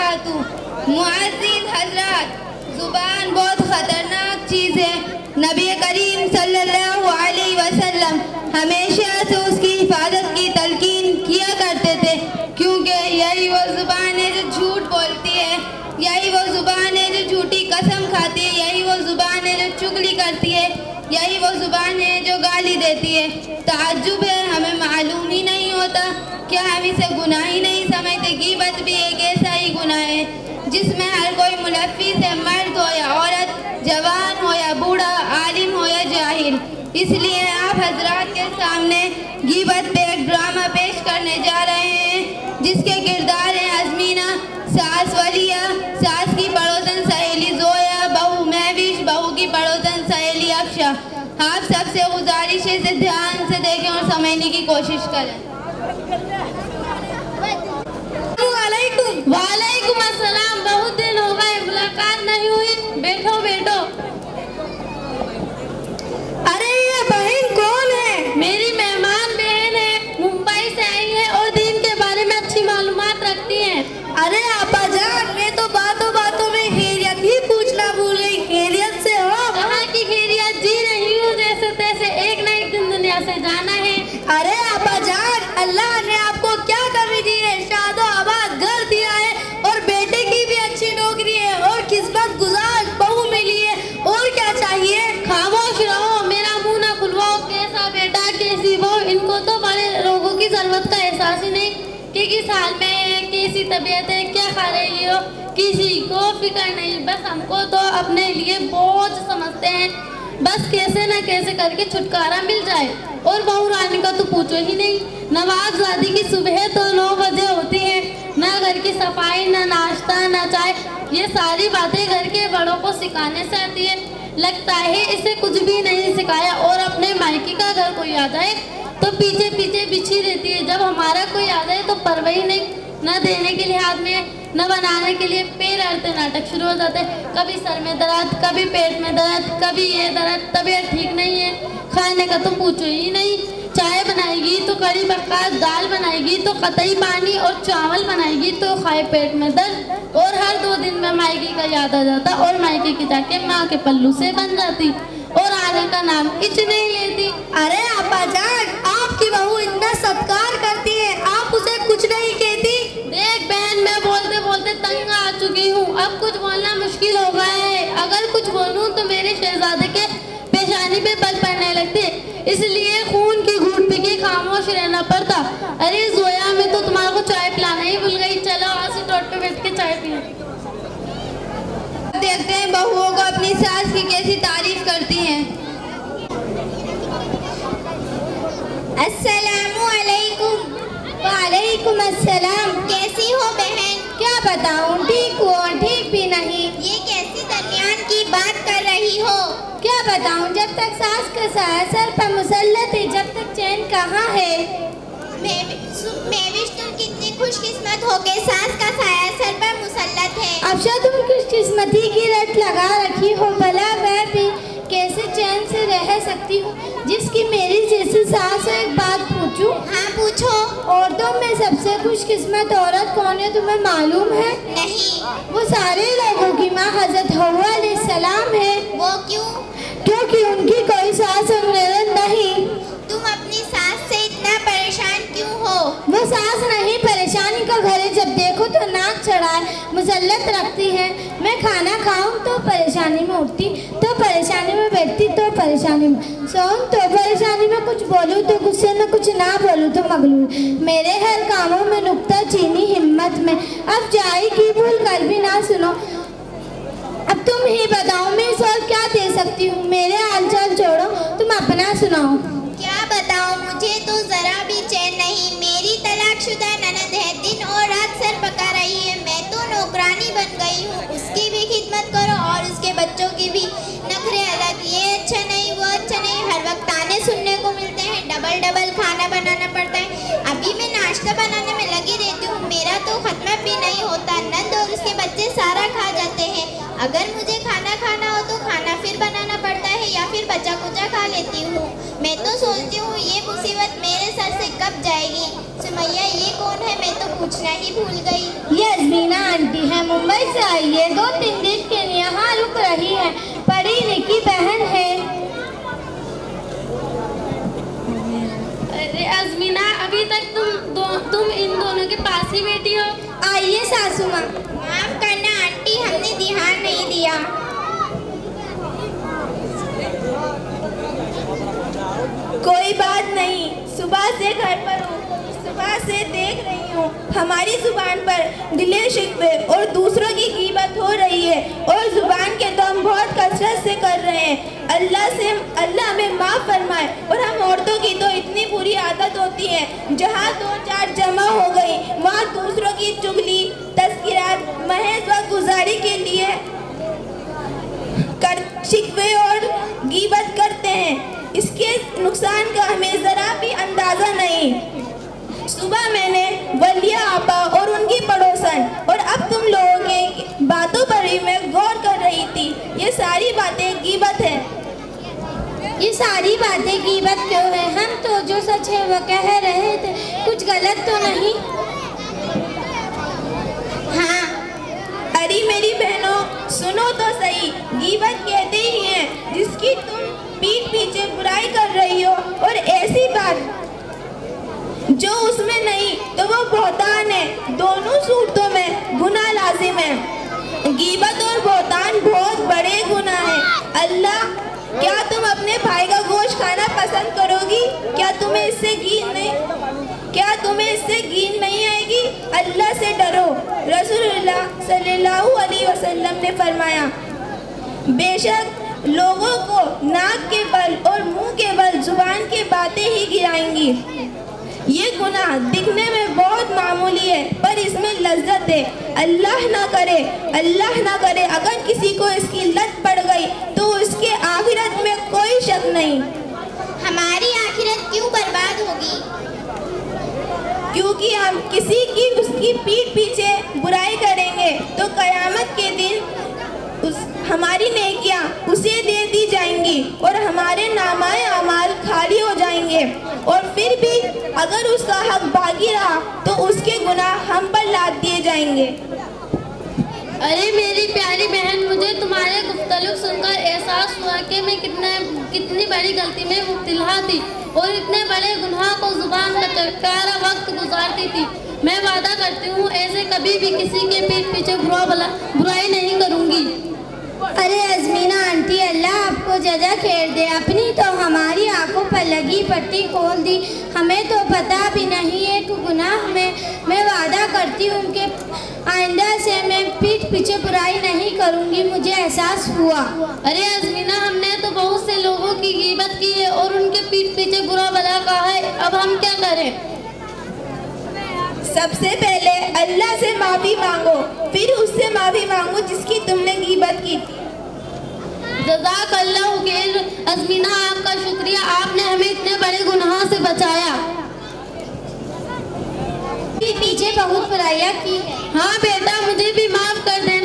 वबरकातुहू। मुअज़्ज़िज़ हज़रात, ज़ुबान बहुत ख़तरनाक चीज़ है। नबी करीम सल्लल्लाहु अलैहि वसल्लम हमेशा से उसकी हिफाजत की तलकीन किया करते थे, क्योंकि यही वो ज़ुबान है जो झूठ बोलती है, यही वो ज़ुबान है जो झूठी कसम खाती है, यही वो ज़ुबान है जो चुगली करती है, यही वो ज़ुबान है जो गाली देती है। ताज्जुब है, हमें मालूम ही नहीं होता, क्या हम इसे गुनाह ही नहीं समझते। गीबत भी एक ऐसा ही गुनाह है जिसमें हर कोई मुलव्विस है, मर्द हो या औरत, जवान हो या बूढ़ा, आलिम हो या जाहिल। इसलिए आप हजरात के सामने गीबत पे एक ड्रामा पेश करने जा रहे हैं जिसके किरदार हैं अज़मीना, सास वलिया, सास की पड़ोसन सहेली जोया, बहू महविश, बहू की पड़ोसन सहेली अफशा। आप सबसे गुजारिश है इसे ध्यान से देखें और समझने की कोशिश करें। वालेकुम अस्सलाम। बहुत दिन हो गए, मुलाकात नहीं हुई। बैठो बैठो। अरे ये बहन कौन है? मेरी मेहमान बहन है, मुंबई से आई है और दीन के बारे में अच्छी मालूमात रखती है। अरे आपा जान, मैं तो बातों बातों में खैरियत ही पूछना भूल गई। खैरियत से हो? कहाँ की खैरियत, जी रही हूँ जैसे तैसे, एक ना एक दिन दुनिया से जाना है। अरे आपा जान, अल्लाह ने आपको क्या कमी दी है? शादो आबाद घर दिया है और बेटे की भी अच्छी नौकरी है और किस्मत गुजार बहू मिली है, और क्या चाहिए? खामोश रहो, मेरा मुंह ना खुलवाओ। कैसा बेटा, कैसी बहू, इनको तो बड़े लोगों की जरूरत का एहसास ही नहीं कि किस हाल में है, कैसी तबीयत है, क्या खा रही हो, किसी को फिक्र नहीं। बस हमको तो अपने लिए बोझ समझते हैं, बस कैसे न कैसे करके छुटकारा मिल जाए। और बहू रानी का तो पूछो ही नहीं। नवाबजादी की सुबह तो 9 बजे होती है, ना घर की सफाई, ना नाश्ता, ना चाय, ये सारी बातें घर के बड़ों को सिखाने से आती है। लगता है इसे कुछ भी नहीं सिखाया, और अपने मायके का घर कोई आ जाए तो पीछे पीछे बिछी रहती है। जब हमारा कोई आ जाए तो परवाही नहीं, न देने के लिए हाथ में, न बनाने के लिए पैर अड़ते नाटक शुरू हो जाते। कभी सर में दर्द, कभी पेट में दर्द, कभी ये दर्द, तबीयत ठीक नहीं है। खाने का तो पूछो ही नहीं, चाय बनाएगी तो कड़ी पक्का, दाल बनाएगी तो कतई पानी, और चावल बनाएगी तो खाए पेट में दर्द। और हर 2 दिन में मायके का याद आ जाता, और मायके की जाके माँ के पल्लू से बन जाती, और आने का नाम इच नहीं लेती। अरे आपा जान, आपकी बहू इतना सत्कार करती है, आप उसे कुछ नहीं कहती? देख बहन, मैं बोलते बोलते तंग आ चुकी हूँ, अब कुछ बोलना मुश्किल हो गया है। अगर कुछ बोलूँ तो मेरे शहजादे के पेशानी पे बल पड़ने लगते, इसलिए खून की घूंट पी के खामोश रहना पड़ता। अरे जोया, मैं तो तुम्हारे को चाय पिलाना ही भूल गई। चलो आज से टोट पे बैठ के चाय पिए। देखते हैं बहुओं को अपनी सास की कैसी तारीफ करती हैं। अस्सलामु अलैकुम। वालेकुम अस्सलाम। कैसी हो बहन? क्या बताऊं, ठीक हूँ, ठीक भी नहीं। ये कैसी दरमियान की बात कर रही हो? क्या बताऊं, जब तक सास का साया सर पर मुसल्लत है, जब तक चैन कहाँ है। महविश, तुम कितनी खुशकिस्मत हो के सास का साया सर पर मुसल्लत है। अफशा, तुम खुशकिस्मती की रट लगा रखी हो, भला मैं भी कैसे चैन से रह सकती हूँ जिसकी मेरी जैसी सास हो। एक बात पूछूं? हाँ पूछो। औरतों में सबसे खुशकिस्मत औरत कौन है, तुम्हें मालूम है? नहीं। वो सारे लोगों की माँ हजरत हव्वा अलैहिस्सलाम है। वो क्यों? क्योंकि उनकी कोई सास और ननद नहीं। तुम अपनी सास से इतना परेशान क्यों हो? वो सास नहीं, परेशानी का घर है। जब देखो तो नाक चढ़ाए मुसल्लत रखती है। मैं खाना खाऊं तो परेशानी में उठती, तो परेशानी में बैठती, तो परेशानी में सोऊं, तो परेशानी में कुछ बोलूं तो गुस्से में, कुछ ना बोलूं तो मगलूर। मेरे हर कामों में नुक्ता चीनी हिम्मत में। अब जाई की भूल कर भी ना सुनो। अब तुम ही बताओ, मैं इस और क्या दे सकती हूँ? मेरे हालचाल छोड़ो, तुम अपना सुनाओ। क्या बताऊं, मुझे तो जरा भी चैन नहीं। मेरी तलाकशुदा ननद है, दिन और रात सर पका रही है। मैं तो नौकरानी बन गई हूँ, उसकी भी खिदमत करो और उसके बच्चों की भी। नखरे अलग, ये अच्छा नहीं, वो अच्छा नहीं, हर वक्त ताने सुनने को मिलते हैं। डबल डबल खाना बनाना पड़ता है। अभी मैं नाश्ता बनाने में लगी रहती हूँ, मेरा तो खत्म भी नहीं होता। नंद और उसके बच्चे सारा खा जाते हैं। अगर मुझे खाना खाना हो तो खाना फिर बनाना पड़ता है, या फिर बचा कुचा खा लेती हूँ। मैं तो सोचती हूँ ये मुसीबत मेरे सर से कब जाएगी? सुमैया, ये कौन है? मैं तो पूछना ही भूल गई। ये अजमीना आंटी है, मुंबई से आई है, 2-3 दिन के लिए यहाँ रुक रही है, पढ़ी लिखी बहन है। अरे अजमीना, अभी तक तुम इन दोनों के पास ही बैठी हो। आइए सासू माँ। माफ करना आंटी, हमने ध्यान नहीं दिया। कोई बात नहीं, सुबह से घर पर हूँ, सुबह से देख रही हूँ हमारी जुबान पर गिले शिकवे और दूसरों की ग़ीबत हो रही है और जुबान के तो हम बहुत कसरत से कर रहे हैं। अल्लाह हमें माफ़ फरमाए। और हम औरतों की तो इतनी बुरी आदत होती है, जहाँ 2-4 जमा हो गई वहाँ दूसरों की चुगली तस्किरात महज वक्त गुजारी के लिए शिकवे और ग़ीबत करते हैं। इसके नुकसान का हमें ज़रा भी अंदाज़ा नहीं। सुबह मैंने वलिया आपा और उनकी पड़ोसन और अब तुम लोगों की बातों पर ही मैं गौर कर रही थी। ये सारी बातें ग़ीबत है। ये सारी बातें ग़ीबत क्यों है? हम तो जो सच है वो कह रहे थे, कुछ गलत तो नहीं? हाँ, अरे मेरी बहनों, सुनो तो सही। ग़ीबत कहते ही हैं जिसकी तुम पीठ पीछे बुराई कर रही हो और ऐसी बात जो उसमें नहीं तो वो बहतान है। दोनों सूरतों में गुनाह लाजिम है। ग़ीबत और बहतान बहुत बड़े गुनाह हैं। अल्लाह, क्या तुम अपने भाई का गोश्त खाना पसंद करोगी? क्या तुम्हें इससे घिन नहीं आएगी? अल्लाह से डरो। रसूलुल्लाह सल्लल्लाहु अलैहि वसल्लम ने फरमाया, बेशक लोगों को नाक के बल और मुंह के बल जुबान की बातें ही गिराएंगी। ये गुनाह दिखने में बहुत मामूली है पर इसमें लज्जत है। अल्लाह ना करे अगर किसी को इसकी लत पड़ गई तो उसके आखिरत में कोई शक नहीं। हमारी आखिरत क्यों बर्बाद होगी? क्योंकि हम किसी की उसकी पीठ पीछे बुराई करेंगे तो कयामत के दिन हमारी नेकियां उसे दे दी जाएंगी और हमारे नामाए अमाल खाली हो जाएंगे। और फिर भी अगर उसका हक बाकी रहा तो उसके गुनाह हम पर लाद दिए जाएंगे। अरे मेरी प्यारी बहन, मुझे तुम्हारे गुफ्तगू सुनकर एहसास हुआ कि मैं कितनी बड़ी गलती में मुब्तला थी और इतने बड़े गुनाह को जुबान में लटकारा वक्त गुजारती थी। मैं वादा करती हूँ ऐसे कभी भी किसी के पीठ पीछे बुराई नहीं करूँगी। अरे अजमीना आंटी, अल्लाह आपको जजा खैर दे। अपनी तो हमारी आंखों पर लगी पट्टी खोल दी। हमें तो पता भी नहीं है कि गुनाह में मैं वादा करती हूँ कि आइंदा से मैं पीठ पीछे बुराई नहीं करूँगी। मुझे एहसास हुआ। अरे अजमीना, हमने तो बहुत से लोगों की ग़ीबत की है और उनके पीठ पीछे बुरा भला कहा है। अब हम क्या करें? सबसे पहले अल्लाह से माफ़ी मांगो, फिर उससे माफ़ी मांगो जिसकी तुमने ग़ीबत की थी। जज़ाकल्लाहु खैर। अज़मीना, आपका शुक्रिया, आपने हमें इतने बड़े गुनाह से बचाया। पीछे बहुत बुराइयां की है। हाँ बेटा, मुझे भी माफ़ कर देना।